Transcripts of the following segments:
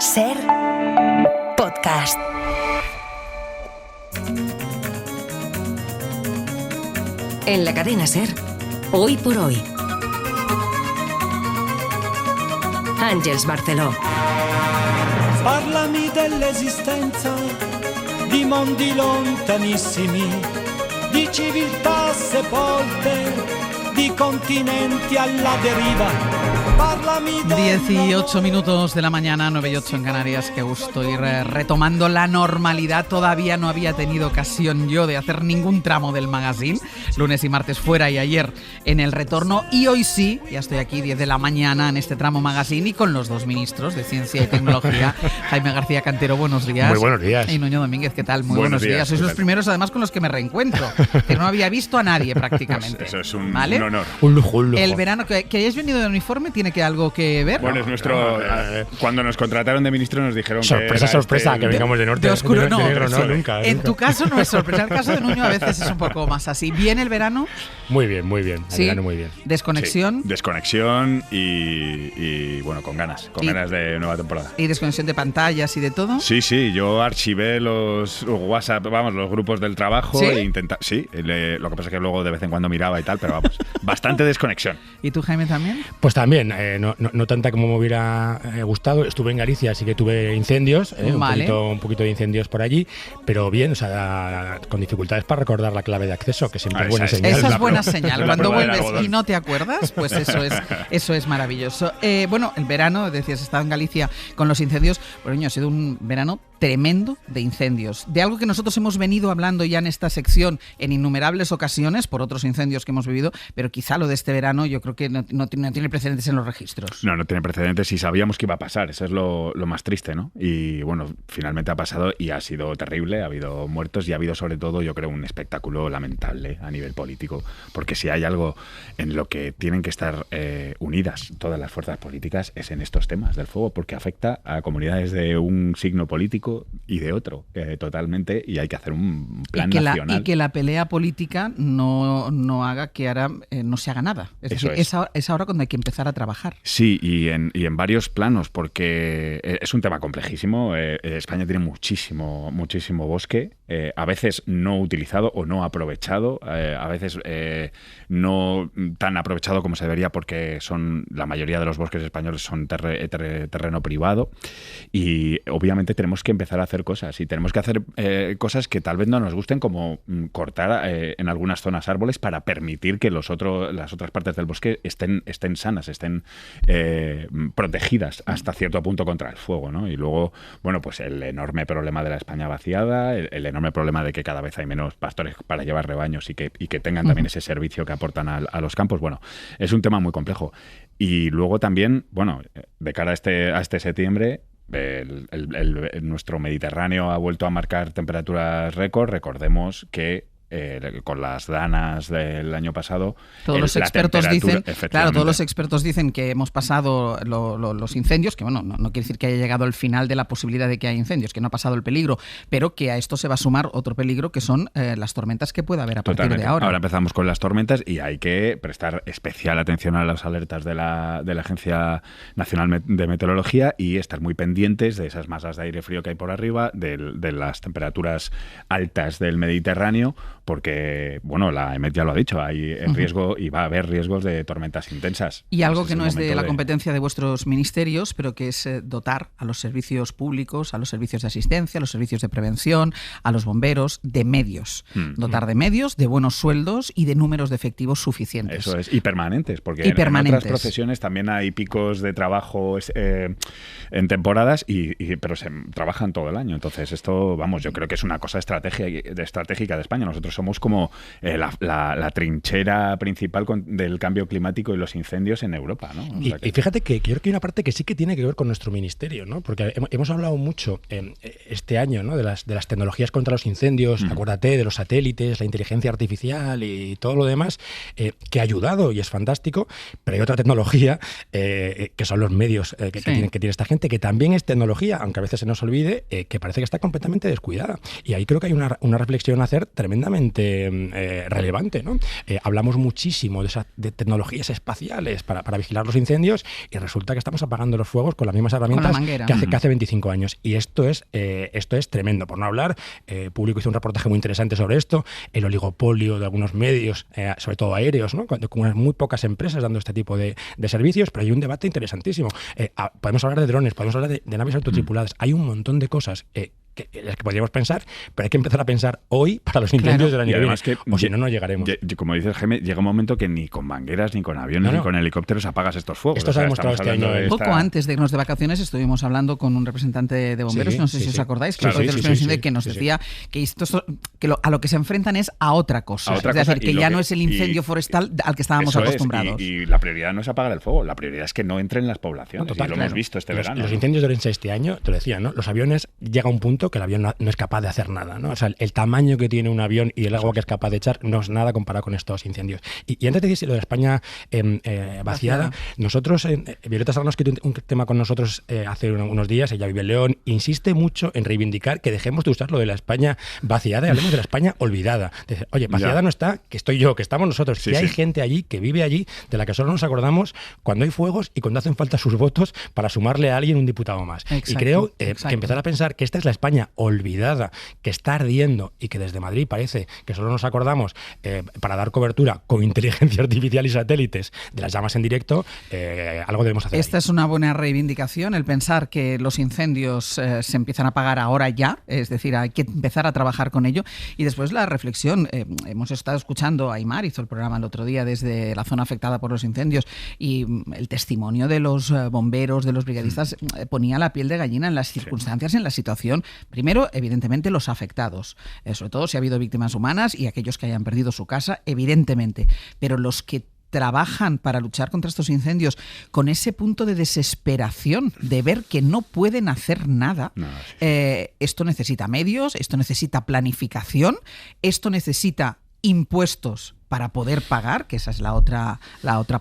SER Podcast. En la cadena SER, Hoy por Hoy. Àngels Barceló. Parlami dell'esistenza di mondi lontanissimi, di civiltà sepolte, di continenti alla deriva. 18 minutos de la mañana, 9:08 en Canarias. Qué gusto ir retomando la normalidad. Todavía no había tenido ocasión yo de hacer ningún tramo del magazine. Lunes y martes fuera y ayer en el retorno. Y hoy sí, ya estoy aquí 10 de la mañana en este tramo magazine y con los dos ministros de Ciencia y Tecnología. Jaime García Cantero, buenos días. Muy buenos días. Y Nuño Domínguez, ¿qué tal? Muy buenos días. Sois los primeros además con los que me reencuentro. Que no había visto a nadie prácticamente. Pues eso es un honor. Un lujo. El verano, que hayáis venido de uniforme, ¿tiene que algo que ver? Bueno, es nuestro... Cuando nos contrataron de ministro nos dijeron sorpresa, que vengamos de norte. De oscuro, no. De negro, no, nunca. En tu caso no es sorpresa. En el caso de Nuño a veces es un poco más así. ¿Bien el verano? Muy bien. El ¿Sí? verano muy bien. ¿Desconexión? Sí, desconexión y bueno, con ganas de nueva temporada. ¿Y desconexión de pantallas y de todo? Sí, yo archivé los WhatsApp, los grupos del trabajo. ¿Sí? E lo que pasa es que luego de vez en cuando miraba y tal, pero vamos, bastante desconexión. ¿Y tú, Jaime, también? Pues también, no tanta como me hubiera gustado. Estuve en Galicia, así que tuve incendios, Vale. un poquito de incendios por allí, pero bien, o sea, con dificultades para recordar la clave de acceso, que siempre es buena señal. Esa es buena señal. la Cuando prueba del vuelves algodón. y no te acuerdas, pues eso es maravilloso. Bueno, el verano, decías, he estado en Galicia con los incendios. Bueno, ha sido un verano tremendo de incendios. De algo que nosotros hemos venido hablando ya en esta sección en innumerables ocasiones por otros incendios que hemos vivido, pero quizá lo de este verano yo creo que no tiene precedentes en los registros. No tiene precedentes y sabíamos que iba a pasar. Eso es lo más triste, ¿no? Y bueno, finalmente ha pasado y ha sido terrible. Ha habido muertos y ha habido sobre todo, yo creo, un espectáculo lamentable a nivel político. Porque si hay algo en lo que tienen que estar unidas todas las fuerzas políticas es en estos temas del fuego, porque afecta a comunidades de un signo político y de otro totalmente, y hay que hacer un plan nacional. Y que la pelea política no haga que ahora no se haga nada. Es decir, es ahora cuando hay que empezar a trabajar. Sí, y en varios planos, porque es un tema complejísimo. España tiene muchísimo bosque, a veces no utilizado o no aprovechado, a veces no tan aprovechado como se debería, porque la mayoría de los bosques españoles son terreno privado, y obviamente tenemos que empezar a hacer cosas, y tenemos que hacer cosas que tal vez no nos gusten, como cortar en algunas zonas árboles para permitir que las otras partes del bosque estén sanas, estén protegidas hasta cierto punto contra el fuego, ¿no? Y luego, bueno, pues el enorme problema de la España vaciada, el enorme problema de que cada vez hay menos pastores para llevar rebaños y que tengan también ese servicio que aportan a los campos. Bueno, es un tema muy complejo. Y luego también, bueno, de cara a este septiembre, nuestro Mediterráneo ha vuelto a marcar temperaturas récord. Recordemos que con las danas del año pasado, todos los expertos dicen que hemos pasado los incendios, que bueno, no quiere decir que haya llegado al final de la posibilidad de que haya incendios, que no ha pasado el peligro, pero que a esto se va a sumar otro peligro, que son las tormentas que pueda haber a partir de ahora. Ahora empezamos con las tormentas y hay que prestar especial atención a las alertas de la Agencia Nacional de Meteorología y estar muy pendientes de esas masas de aire frío que hay por arriba, de las temperaturas altas del Mediterráneo, porque, bueno, la EMET ya lo ha dicho, hay riesgo y va a haber riesgos de tormentas intensas. Y algo que no es de la competencia de vuestros ministerios, pero que es dotar a los servicios públicos, a los servicios de asistencia, a los servicios de prevención, a los bomberos, de medios. Dotar de medios, de buenos sueldos y de números de efectivos suficientes. Eso es, y permanentes, porque en otras profesiones también hay picos de trabajo en temporadas, pero se trabajan todo el año. Entonces esto, vamos, yo creo que es una cosa estratégica de España. Nosotros somos como la trinchera principal del cambio climático y los incendios en Europa, ¿no? O sea y fíjate que creo que hay una parte que sí que tiene que ver con nuestro ministerio, ¿no? Porque hemos hablado mucho este año, ¿no? de las tecnologías contra los incendios, acuérdate de los satélites, la inteligencia artificial y todo lo demás, que ha ayudado y es fantástico, pero hay otra tecnología que son los medios que tiene esta gente, que también es tecnología, aunque a veces se nos olvide, que parece que está completamente descuidada. Y ahí creo que hay una reflexión a hacer tremendamente absolutamente relevante, ¿no? Hablamos muchísimo de tecnologías espaciales para vigilar los incendios y resulta que estamos apagando los fuegos con las mismas herramientas que hace 25 años. Y esto es tremendo. Por no hablar, Público hizo un reportaje muy interesante sobre esto, el oligopolio de algunos medios, sobre todo aéreos, ¿no? Con unas muy pocas empresas dando este tipo de servicios, pero hay un debate interesantísimo. Podemos hablar de drones, podemos hablar de naves autotripuladas. Hay un montón de cosas en las que podríamos pensar, pero hay que empezar a pensar hoy para los incendios del año que viene. O si no, no llegaremos. Como dices, Jaime, llega un momento que ni con mangueras, ni con aviones, ni con helicópteros apagas estos fuegos. Esto se ha demostrado este año. Poco antes de irnos de vacaciones estuvimos hablando con un representante de bomberos, no sé si os acordáis, que nos decía que a lo que se enfrentan es a otra cosa. Es decir, que ya no es el incendio forestal al que estábamos acostumbrados. Y la prioridad no es apagar el fuego, la prioridad es que no entre en las poblaciones. Total, y lo hemos visto este verano. Los incendios de Orense este año, te lo decía, ¿no? Los aviones, llega un punto que el avión no es capaz de hacer nada, ¿no? O sea, el tamaño que tiene un avión y el agua que es capaz de echar no es nada comparado con estos incendios. Y antes de decir lo de la España vaciada, nosotros, Violeta Serrano escrito un tema con nosotros hace unos días, ella vive en León, insiste mucho en reivindicar que dejemos de usar lo de la España vaciada y hablemos de la España olvidada. Dice, oye, vaciada no está, que estoy yo, que estamos nosotros, que hay gente allí, que vive allí, de la que solo nos acordamos cuando hay fuegos y cuando hacen falta sus votos para sumarle a alguien un diputado más. Exacto, y creo que empezar a pensar que esta es la España olvidada, que está ardiendo y que desde Madrid parece que solo nos acordamos para dar cobertura con inteligencia artificial y satélites de las llamas en directo, algo debemos hacer. Esta es una buena reivindicación, el pensar que los incendios se empiezan a apagar ahora ya, es decir, hay que empezar a trabajar con ello. Y después la reflexión, hemos estado escuchando a Aimar, hizo el programa el otro día desde la zona afectada por los incendios, y el testimonio de los bomberos, de los brigadistas, ponía la piel de gallina en las circunstancias, en la situación. Primero, evidentemente, los afectados, sobre todo si ha habido víctimas humanas y aquellos que hayan perdido su casa, evidentemente, pero los que trabajan para luchar contra estos incendios con ese punto de desesperación, de ver que no pueden hacer nada, esto necesita medios, esto necesita planificación, esto necesita impuestos para poder pagar, que esa es la otra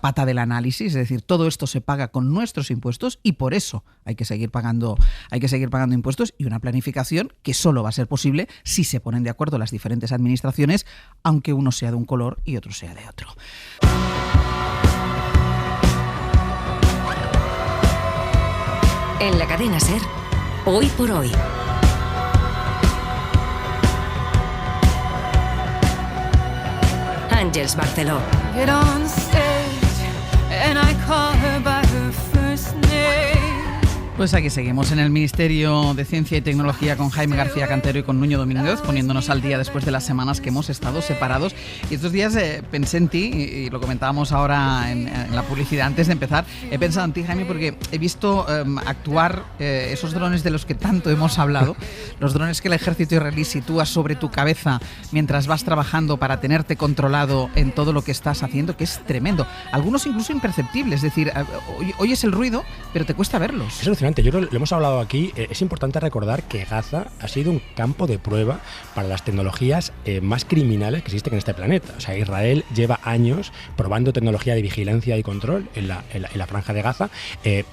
pata del análisis, es decir, todo esto se paga con nuestros impuestos y por eso hay que seguir pagando impuestos, y una planificación que solo va a ser posible si se ponen de acuerdo las diferentes administraciones, aunque uno sea de un color y otro sea de otro. En la cadena SER, Hoy por Hoy. Àngels Barceló. Pues aquí seguimos en el Ministerio de Ciencia y Tecnología con Jaime García Cantero y con Nuño Domínguez, poniéndonos al día después de las semanas que hemos estado separados. Y estos días pensé en ti, y lo comentábamos ahora en la publicidad antes de empezar, he pensado en ti, Jaime, porque he visto actuar esos drones de los que tanto hemos hablado, los drones que el ejército israelí sitúa sobre tu cabeza mientras vas trabajando para tenerte controlado en todo lo que estás haciendo, que es tremendo. Algunos incluso imperceptibles, es decir, oyes el ruido, pero te cuesta verlos. Es alucinante. Yo lo hemos hablado aquí. Es importante recordar que Gaza ha sido un campo de prueba para las tecnologías más criminales que existen en este planeta. O sea, Israel lleva años probando tecnología de vigilancia y control en la franja de Gaza.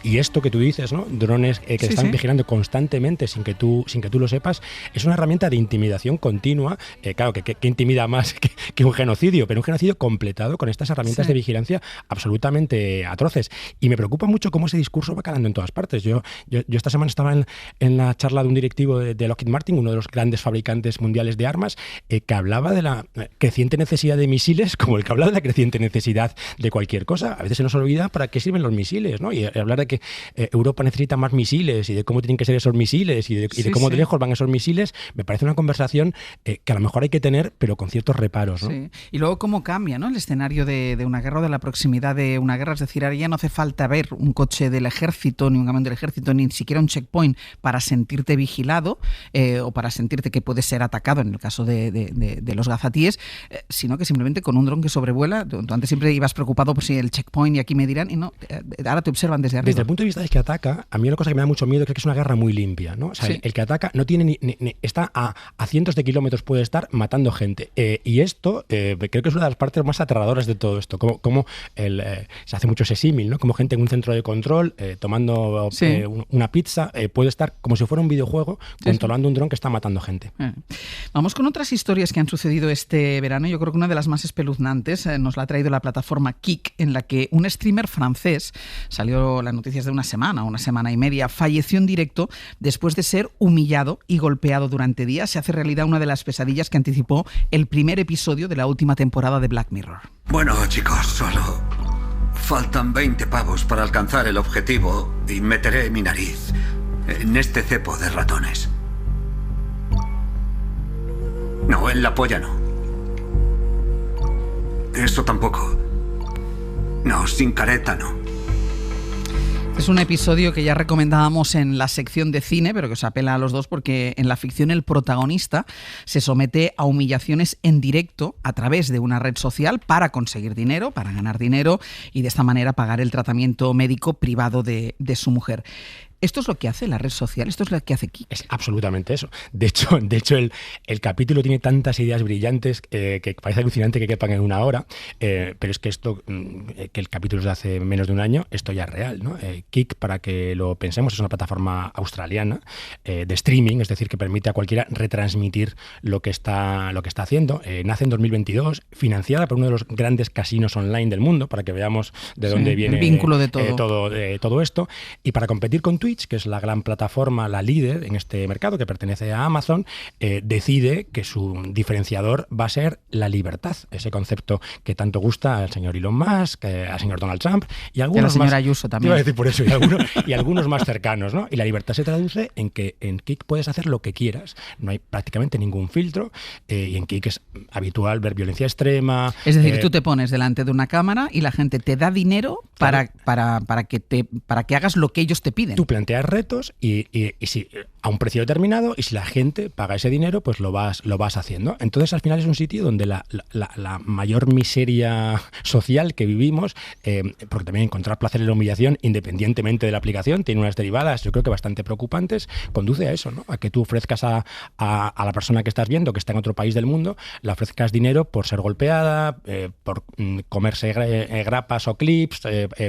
Y esto que tú dices, ¿no? Drones que están vigilando constantemente sin que tú lo sepas, es una herramienta de intimidación continua. Claro, que intimida más que un genocidio, pero un genocidio completado con estas herramientas de vigilancia absolutamente atroces. Y me preocupa mucho cómo ese discurso va calando en todas partes. Yo esta semana estaba en la charla de un directivo de Lockheed Martin, uno de los grandes fabricantes mundiales de armas, que hablaba de la creciente necesidad de misiles, como el que habla de la creciente necesidad de cualquier cosa. A veces se nos olvida para qué sirven los misiles, ¿no? Y hablar de que Europa necesita más misiles y de cómo tienen que ser esos misiles y de cómo de lejos van esos misiles, me parece una conversación que a lo mejor hay que tener, pero con ciertos reparos, ¿no? Sí. Y luego cómo cambia, ¿no?, el escenario de una guerra o de la proximidad de una guerra. Es decir, ahora ya no hace falta ver un coche del ejército, ni un camión del ejército, ni siquiera un checkpoint para sentirte vigilado o para sentirte que puedes ser atacado en el caso de los gazatíes, sino que simplemente con un dron que sobrevuela. Tú antes siempre ibas preocupado por si el checkpoint y aquí me dirán, y no, ahora te observan desde arriba. Desde el punto de vista del que ataca, a mí una cosa que me da mucho miedo es que es una guerra muy limpia, ¿no? O sea, el que ataca no tiene está a cientos de kilómetros, puede estar matando gente. Y esto creo que es una de las partes más aterradoras de todo esto, como se hace mucho ese símil, ¿no? Como gente en un centro de control tomando una pizza, puede estar como si fuera un videojuego controlando un dron que está matando gente. Vamos con otras historias que han sucedido este verano. Yo creo que una de las más espeluznantes nos la ha traído la plataforma Kik, en la que un streamer francés, salió las noticias de una semana y media, falleció en directo después de ser humillado y golpeado durante días. Se hace realidad una de las pesadillas que anticipó el primer episodio de la última temporada de Black Mirror. Bueno, chicos, solo faltan 20 pavos para alcanzar el objetivo y meteré mi nariz en este cepo de ratones. No, en la polla no. Eso tampoco. No, sin careta no. Es un episodio que ya recomendábamos en la sección de cine, pero que os apela a los dos porque en la ficción el protagonista se somete a humillaciones en directo a través de una red social para conseguir dinero, para ganar dinero y de esta manera pagar el tratamiento médico privado de su mujer. ¿Esto es lo que hace la red social? ¿Esto es lo que hace Kik? Es absolutamente eso. De hecho el capítulo tiene tantas ideas brillantes que parece alucinante que quepan en una hora, pero es que esto, que el capítulo es de hace menos de un año, esto ya es real, ¿no? Kik, para que lo pensemos, es una plataforma australiana de streaming, es decir, que permite a cualquiera retransmitir lo que está haciendo. Nace en 2022, financiada por uno de los grandes casinos online del mundo, para que veamos de dónde viene el vínculo de todo esto. Y para competir con Twitch, que es la gran plataforma, la líder en este mercado, que pertenece a Amazon, decide que su diferenciador va a ser la libertad, ese concepto que tanto gusta al señor Elon Musk, al señor Donald Trump y algunos a la señora más, Ayuso también. Iba a decir por eso, y algunos más cercanos, ¿no? Y la libertad se traduce en que en Kik puedes hacer lo que quieras, no hay prácticamente ningún filtro, y en Kik es habitual ver violencia extrema. Es decir, tú te pones delante de una cámara y la gente te da dinero para que hagas lo que ellos te piden. Tú planteas retos y si a un precio determinado, y si la gente paga ese dinero, pues lo vas haciendo. Entonces, al final es un sitio donde la mayor miseria social que vivimos, porque también encontrar placer en la humillación, independientemente de la aplicación, tiene unas derivadas, yo creo que bastante preocupantes, conduce a eso, ¿no? A que tú ofrezcas a la persona que estás viendo, que está en otro país del mundo, le ofrezcas dinero por ser golpeada, por comerse grapas o clips,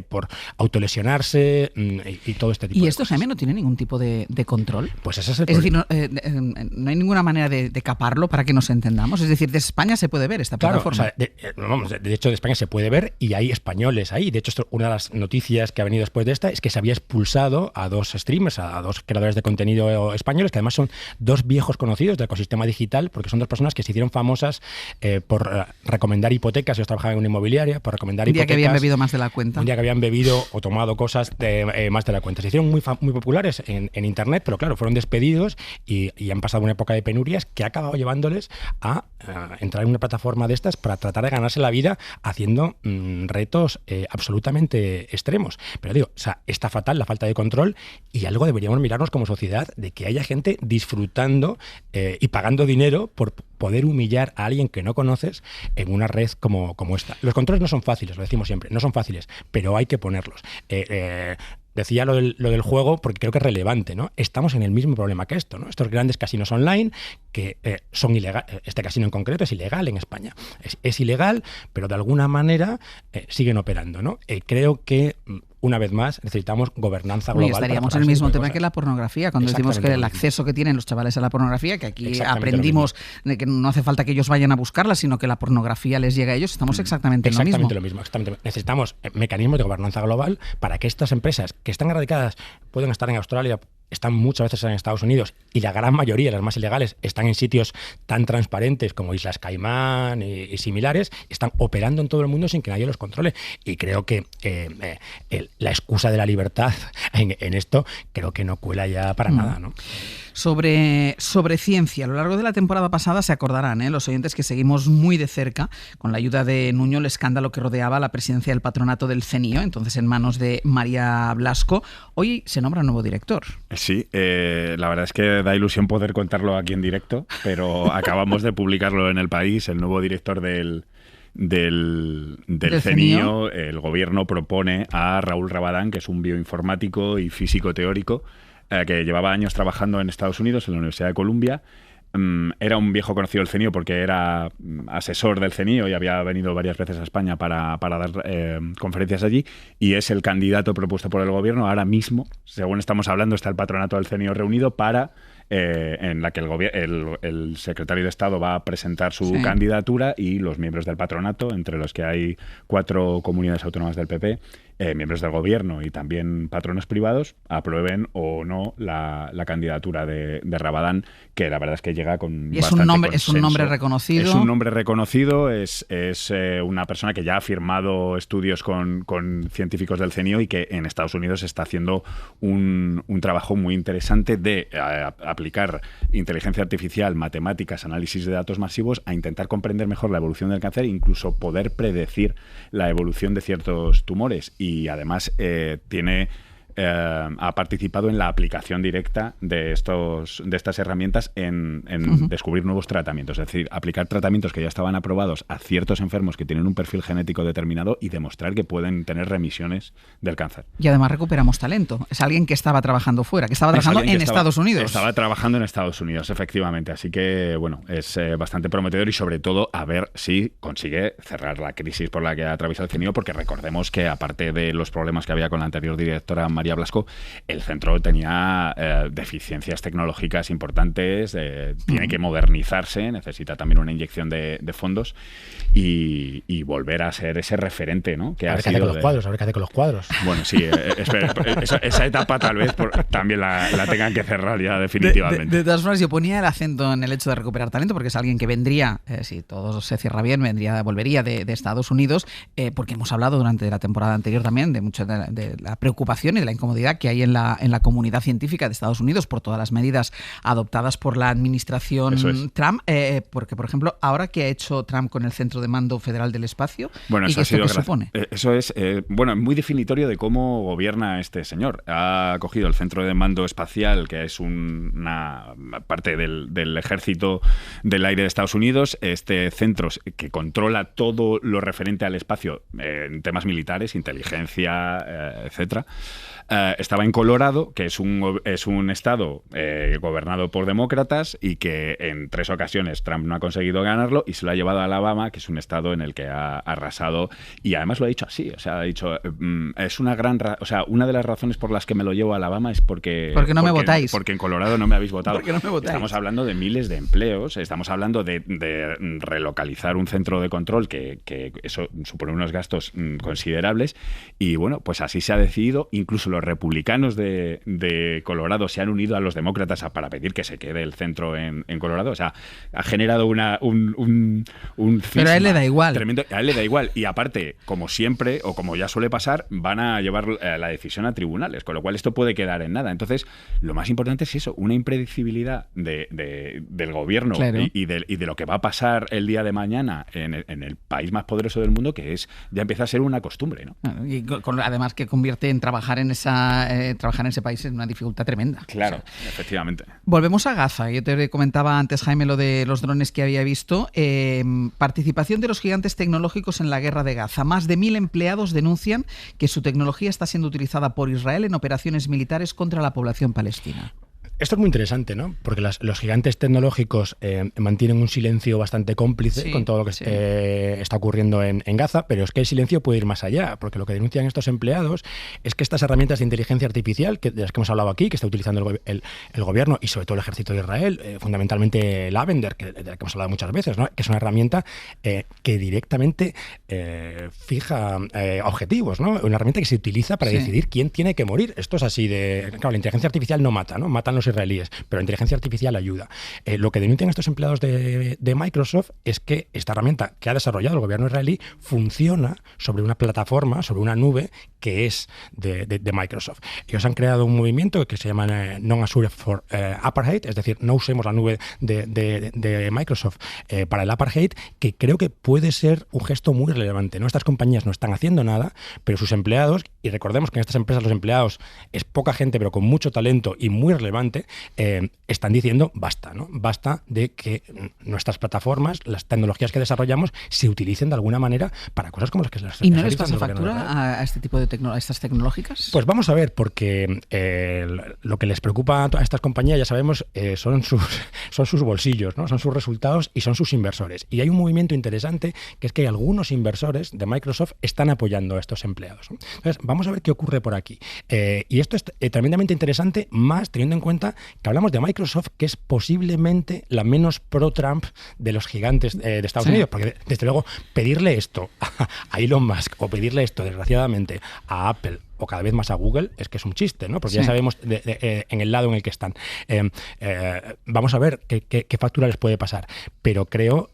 por autolesionarse y todo este tipo de cosas. ¿Y esto, Jaime, no tiene ningún tipo de control? Pues ese es el problema. Es decir, no hay ninguna manera de caparlo para que nos entendamos. Es decir, de España se puede ver esta plataforma. O sea, de hecho, de España se puede ver y hay españoles ahí. De hecho, una de las noticias que ha venido después de esta es que se había expulsado a dos streamers, a dos creadores de contenido españoles, que además son dos viejos conocidos del ecosistema digital, porque son dos personas que se hicieron famosas por recomendar hipotecas. Ellos trabajaban en una inmobiliaria, por recomendar hipotecas. Un día que habían bebido más de la cuenta. Un día que habían bebido o tomado cosas más de la cuenta. Se hicieron muy populares en Internet, pero claro, fueron despedidos y han pasado una época de penurias que ha acabado llevándoles a entrar en una plataforma de estas para tratar de ganarse la vida haciendo retos absolutamente extremos. Pero digo, o sea, está fatal la falta de control y algo deberíamos mirarnos como sociedad de que haya gente disfrutando y pagando dinero por poder humillar a alguien que no conoces en una red como esta. Los controles no son fáciles, lo decimos siempre, no son fáciles, pero hay que ponerlos. Decía lo del juego porque creo que es relevante, ¿no? Estamos en el mismo problema que esto, ¿no? Estos grandes casinos online que son ilegales, este casino en concreto es ilegal en España. Es ilegal, pero de alguna manera siguen operando, ¿no? Creo que una vez más, necesitamos gobernanza global. Y estaríamos en el mismo tema que la pornografía, cuando decimos que el acceso que tienen los chavales a la pornografía, que aquí aprendimos de que no hace falta que ellos vayan a buscarla, sino que la pornografía les llegue a ellos, estamos exactamente en lo mismo. Exactamente. Necesitamos mecanismos de gobernanza global para que estas empresas que están erradicadas, pueden estar en Australia, están muchas veces en Estados Unidos y la gran mayoría, las más ilegales, están en sitios tan transparentes como Islas Caimán y similares, están operando en todo el mundo sin que nadie los controle. Y creo que la excusa de la libertad en esto creo que no cuela ya para nada, ¿no? Sobre ciencia, a lo largo de la temporada pasada se acordarán, los oyentes que seguimos muy de cerca, con la ayuda de Nuño, el escándalo que rodeaba la presidencia del patronato del CENIO, entonces en manos de María Blasco. Hoy se nombra nuevo director. Sí, la verdad es que da ilusión poder contarlo aquí en directo, pero acabamos de publicarlo en El País, el nuevo director del CENIO. El gobierno propone a Raúl Rabadán, que es un bioinformático y físico teórico, que llevaba años trabajando en Estados Unidos, en la Universidad de Columbia, era un viejo conocido del CNIO porque era asesor del CNIO y había venido varias veces a España para dar conferencias allí, y es el candidato propuesto por el gobierno. Ahora mismo, según estamos hablando, está el patronato del CNIO reunido en la que el secretario de Estado va a presentar su candidatura, y los miembros del patronato, entre los que hay 4 comunidades autónomas del PP, miembros del gobierno y también patronos privados, aprueben o no la candidatura de Rabadán, que la verdad es que llega con bastante consenso. Es un nombre reconocido. Es un nombre reconocido, es una persona que ya ha firmado estudios con científicos del CNIO y que en Estados Unidos está haciendo un trabajo muy interesante de aplicar inteligencia artificial, matemáticas, análisis de datos masivos a intentar comprender mejor la evolución del cáncer e incluso poder predecir la evolución de ciertos tumores. Y además ha participado en la aplicación directa de estas herramientas en descubrir nuevos tratamientos, es decir, aplicar tratamientos que ya estaban aprobados a ciertos enfermos que tienen un perfil genético determinado y demostrar que pueden tener remisiones del cáncer. Y además recuperamos talento. Es alguien que estaba trabajando fuera, que estaba trabajando en Estados Unidos. Estaba trabajando en Estados Unidos, efectivamente. Así que, bueno, es bastante prometedor, y sobre todo a ver si consigue cerrar la crisis por la que ha atravesado el CNIO, porque recordemos que aparte de los problemas que había con la anterior directora María Blasco, el centro tenía deficiencias tecnológicas importantes, tiene que modernizarse, necesita también una inyección de fondos y volver a ser ese referente, ¿no? A ver qué hace con los cuadros. Bueno, sí, esa etapa tal vez también la tengan que cerrar ya definitivamente. De todas formas, yo ponía el acento en el hecho de recuperar talento, porque es alguien que vendría, si todo se cierra bien, volvería de Estados Unidos, porque hemos hablado durante la temporada anterior también de mucho de la preocupación y de la incomodidad que hay en la comunidad científica de Estados Unidos por todas las medidas adoptadas por la administración Trump, porque, por ejemplo, ahora que ha hecho Trump con el Centro de Mando Federal del Espacio, bueno, ¿y qué supone? Eso es muy definitorio de cómo gobierna este señor. Ha cogido el Centro de Mando Espacial, que es una parte del Ejército del Aire de Estados Unidos, este centro que controla todo lo referente al espacio en temas militares, inteligencia, etcétera. Estaba en Colorado, que es un estado gobernado por demócratas y que en 3 ocasiones Trump no ha conseguido ganarlo, y se lo ha llevado a Alabama, que es un estado en el que ha arrasado, y además lo ha dicho así, o sea, ha dicho, es una de las razones por las que me lo llevo a Alabama es porque no me votáis. Porque en Colorado no me habéis votado. Porque no me votáis. Estamos hablando de miles de empleos, estamos hablando de relocalizar un centro de control que eso supone unos gastos considerables, y bueno, pues así se ha decidido. Incluso los republicanos de Colorado se han unido a los demócratas para pedir que se quede el centro en Colorado. O sea, ha generado un pero a él le da igual. Tremendo. A él le da igual. Y aparte, como siempre, o como ya suele pasar, van a llevar la decisión a tribunales, con lo cual esto puede quedar en nada. Entonces, lo más importante es eso, una impredecibilidad del gobierno, claro, y de lo que va a pasar el día de mañana en el país más poderoso del mundo, que ya empieza a ser una costumbre, ¿no? Y además que convierte en trabajar en ese país en una dificultad tremenda. Claro, o sea, efectivamente. Volvemos a Gaza. Yo te comentaba antes, Jaime, lo de los drones que había visto. Participación de los gigantes tecnológicos en la guerra de Gaza. Más de 1000 empleados denuncian que su tecnología está siendo utilizada por Israel en operaciones militares contra la población palestina. Esto es muy interesante, ¿no? Porque los gigantes tecnológicos mantienen un silencio bastante cómplice con todo lo que está ocurriendo en Gaza, pero es que el silencio puede ir más allá, porque lo que denuncian estos empleados es que estas herramientas de inteligencia artificial, de las que hemos hablado aquí, que está utilizando el gobierno y sobre todo el ejército de Israel, fundamentalmente Lavender, de la que hemos hablado muchas veces, ¿no? Que es una herramienta que directamente fija objetivos, ¿no? Una herramienta que se utiliza para decidir quién tiene que morir. Esto es así de... Claro, la inteligencia artificial no mata, ¿no? Matan los israelíes, pero la inteligencia artificial ayuda. Lo que denuncian estos empleados de Microsoft es que esta herramienta que ha desarrollado el gobierno israelí funciona sobre una plataforma, sobre una nube que es de Microsoft. Ellos han creado un movimiento que se llama Non-Azure for Apartheid, es decir, no usemos la nube de Microsoft para el Apartheid, que creo que puede ser un gesto muy relevante, ¿no? Estas compañías no están haciendo nada, pero sus empleados, y recordemos que en estas empresas los empleados es poca gente, pero con mucho talento y muy relevante, Marte, están diciendo basta, ¿no? Basta de que nuestras plataformas, las tecnologías que desarrollamos, se utilicen de alguna manera para cosas como las que las ¿Y no les pasa factura a este tipo de a estas tecnológicas? Pues vamos a ver, porque lo que les preocupa a estas compañías, ya sabemos, son sus bolsillos, ¿no? Son sus resultados y son sus inversores. Y hay un movimiento interesante, que es que algunos inversores de Microsoft están apoyando a estos empleados, ¿no? Entonces, vamos a ver qué ocurre por aquí. Y esto es tremendamente interesante, más teniendo en cuenta que hablamos de Microsoft, que es posiblemente la menos pro-Trump de los gigantes de Estados Unidos, porque desde luego pedirle esto a Elon Musk o pedirle esto, desgraciadamente, a Apple o cada vez más a Google, es que es un chiste, ¿no? Porque ya sabemos en el lado en el que están. Vamos a ver qué factura les puede pasar. Pero creo,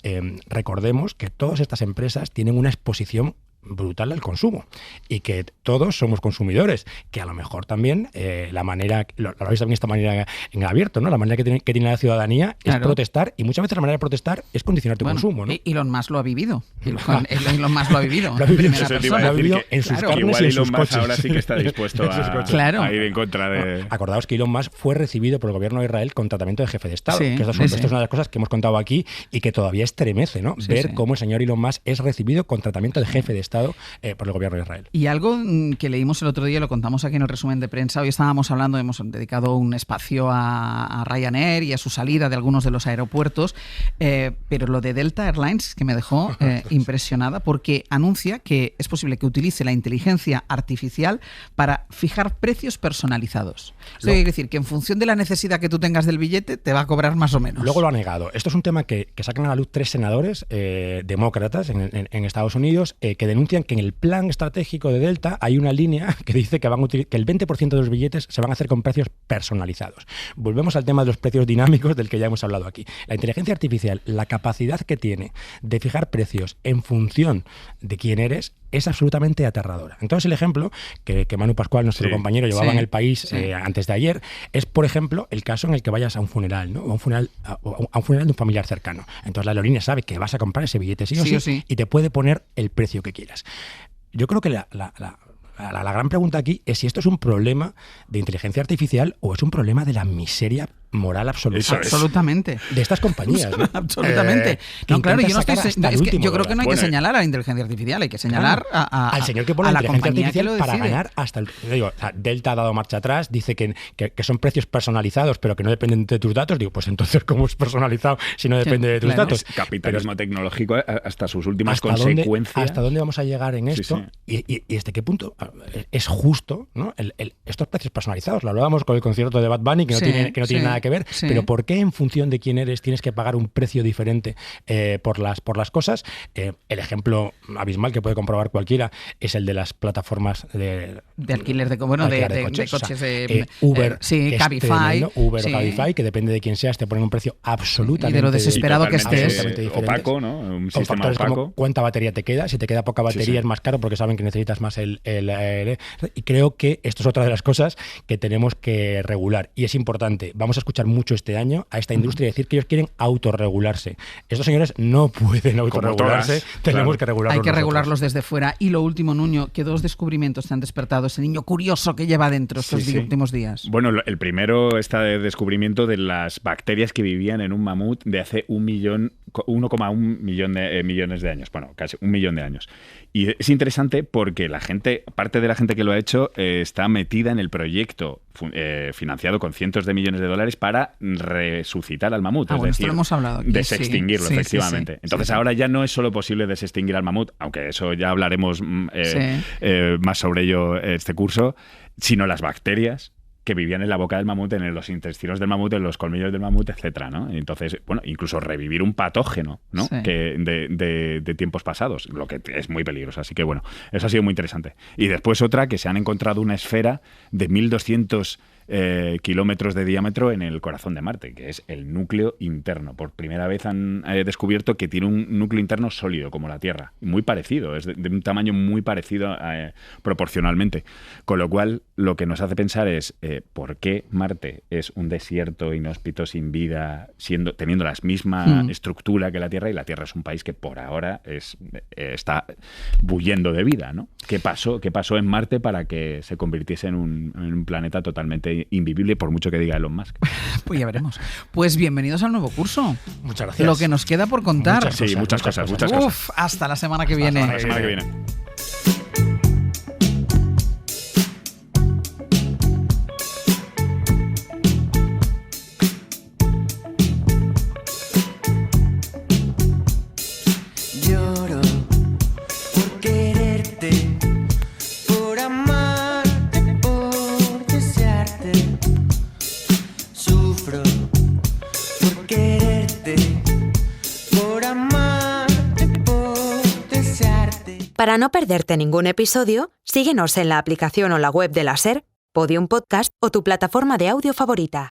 recordemos que todas estas empresas tienen una exposición brutal al consumo y que todos somos consumidores, que a lo mejor también la manera, lo habéis también esta manera en abierto, ¿no? La manera que tiene la ciudadanía es protestar, y muchas veces la manera de protestar es condicionar tu consumo, ¿no? Elon Musk lo ha vivido. Elon Musk lo ha vivido en primera persona. Lo ha vivido en sus carnes y en sus coches. Ahora sí que está dispuesto a ir en contra de... Acordaos que Elon Musk fue recibido por el gobierno de Israel con tratamiento de jefe de Estado, que esto es una de las cosas que hemos contado aquí y que todavía estremece, ¿no? Ver cómo el señor Elon Musk es recibido con tratamiento de jefe de Estado por el gobierno de Israel. Y algo que leímos el otro día, lo contamos aquí en el resumen de prensa, hoy estábamos hablando, hemos dedicado un espacio a Ryanair y a su salida de algunos de los aeropuertos, pero lo de Delta Airlines, que me dejó impresionada, porque anuncia que es posible que utilice la inteligencia artificial para fijar precios personalizados. Eso quiere decir que en función de la necesidad que tú tengas del billete, te va a cobrar más o menos. Luego lo ha negado. Esto es un tema que sacan a la luz 3 senadores demócratas en Estados Unidos, que denuncian que en el plan estratégico de Delta hay una línea que dice que el 20% de los billetes se van a hacer con precios personalizados. Volvemos al tema de los precios dinámicos del que ya hemos hablado aquí. La inteligencia artificial, la capacidad que tiene de fijar precios en función de quién eres, es absolutamente aterradora. Entonces el ejemplo que Manu Pascual, nuestro compañero, llevaba en El País antes de ayer, es, por ejemplo, el caso en el que vayas a un funeral, ¿no? A un funeral de un familiar cercano. Entonces la aerolínea sabe que vas a comprar ese billete sí o sí y te puede poner el precio que quieras. Yo creo que la gran pregunta aquí es si esto es un problema de inteligencia artificial o es un problema de la miseria moral absoluta. Absolutamente. De estas compañías, ¿no? Absolutamente. No, claro, yo no estoy... yo creo que no hay que señalar a la inteligencia artificial, hay que señalar al señor que pone la inteligencia artificial para ganar hasta el... Digo, Delta ha dado marcha atrás, dice que son precios personalizados, pero que no dependen de tus datos. Digo, pues entonces, ¿cómo es personalizado si no depende de tus datos? Capitalismo tecnológico hasta sus últimas consecuencias. ¿Hasta dónde vamos a llegar en esto? Y hasta qué punto es justo, ¿no? Estos precios personalizados. Lo hablábamos con el concierto de Bad Bunny, que no tiene nada que ver, pero ¿por qué en función de quién eres tienes que pagar un precio diferente por las cosas? El ejemplo abismal que puede comprobar cualquiera es el de las plataformas de alquiler de coches, Uber, Cabify, Uber o Cabify, que depende de quién seas, te ponen un precio absolutamente y de lo desesperado que estés, opaco, ¿no? Un con sistema factores opaco. Como cuánta batería te queda, si te queda poca batería es más caro porque saben que necesitas más el y creo que esto es otra de las cosas que tenemos que regular y es importante. Vamos a escuchar mucho este año a esta industria decir que ellos quieren autorregularse. Estos señores no pueden autorregularse, tenemos que regularlos. Hay que regularlos desde fuera. Y lo último, Nuño, que 2 descubrimientos te han despertado ese niño curioso que lleva dentro estos últimos días. Bueno, el primero está el descubrimiento de las bacterias que vivían en un mamut de hace 1,1 millón de millones de años. Bueno, casi 1 millón de años. Y es interesante porque parte de la gente que lo ha hecho está metida en el proyecto financiado con cientos de millones de dólares para resucitar al mamut. Es decir, esto lo hemos hablado aquí, desextinguirlo, efectivamente. Entonces ahora ya no es solo posible desextinguir al mamut, aunque eso ya hablaremos más sobre ello este curso, sino las bacterias que vivían en la boca del mamut, en los intestinos del mamut, en los colmillos del mamut, etcétera, ¿no? Entonces, bueno, incluso revivir un patógeno, ¿no? Que de tiempos pasados, lo que es muy peligroso. Así que, bueno, eso ha sido muy interesante. Y después otra, que se han encontrado una esfera de 1.200 kilómetros de diámetro en el corazón de Marte, que es el núcleo interno. Por primera vez han descubierto que tiene un núcleo interno sólido, como la Tierra. Muy parecido, es de un tamaño muy parecido proporcionalmente. Con lo cual, lo que nos hace pensar es por qué Marte es un desierto inhóspito, sin vida, teniendo la misma estructura que la Tierra, y la Tierra es un país que por ahora está bullendo de vida, ¿no? ¿Qué pasó en Marte para que se convirtiese en un planeta totalmente invivible por mucho que diga Elon Musk. Pues ya veremos. Pues bienvenidos al nuevo curso. Muchas gracias. Lo que nos queda por contar. Muchas cosas. Uf, hasta la semana que viene. Hasta la semana que viene. Lloro por quererte, por amarte, por desearte. Sufro por quererte, por amarte, por desearte. Para no perderte ningún episodio, síguenos en la aplicación o la web de la SER, Podium Podcast o tu plataforma de audio favorita.